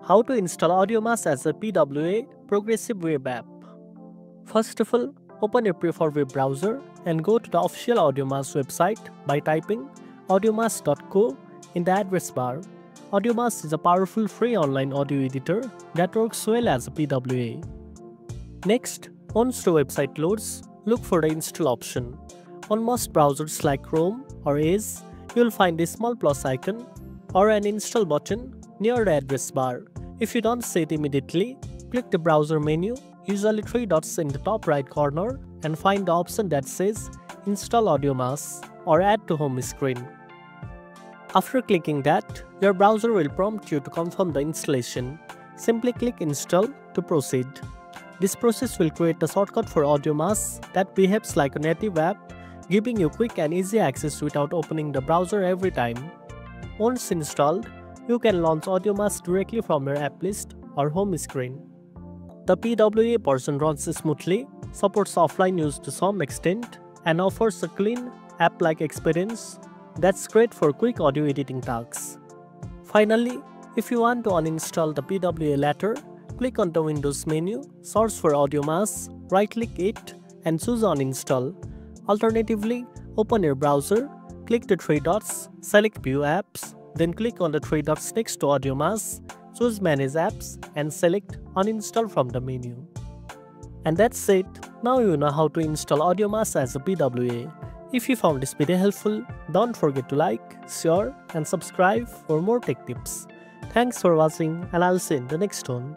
How to install AudioMass as a PWA progressive web app. First of all, open your preferred web browser and go to the official AudioMass website by typing audiomass.co in the address bar. AudioMass is a powerful free online audio editor that works well as a PWA. Next, once the website loads, look for the install option. On most browsers like Chrome or Edge, you will find a small plus icon or an install button near the address bar. If you don't see it immediately, click the browser menu, usually 3 dots in the top right corner, and find the option that says Install AudioMass or Add to Home Screen. After clicking that, your browser will prompt you to confirm the installation. Simply click Install to proceed. This process will create a shortcut for AudioMass that behaves like a native app, giving you quick and easy access without opening the browser every time. Once installed, you can launch AudioMass directly from your app list or home screen. The PWA version runs smoothly, supports offline use to some extent, and offers a clean, app-like experience that's great for quick audio editing tasks. Finally, if you want to uninstall the PWA later, click on the Windows menu, search for AudioMass, right-click it, and choose Uninstall. Alternatively, open your browser, click the 3 dots, select View Apps, then click on the 3 dots next to AudioMass, choose Manage Apps, and select Uninstall from the menu. And that's it. Now you know how to install AudioMass as a PWA. If you found this video helpful, don't forget to like, share, and subscribe for more tech tips. Thanks for watching, and I'll see you in the next one.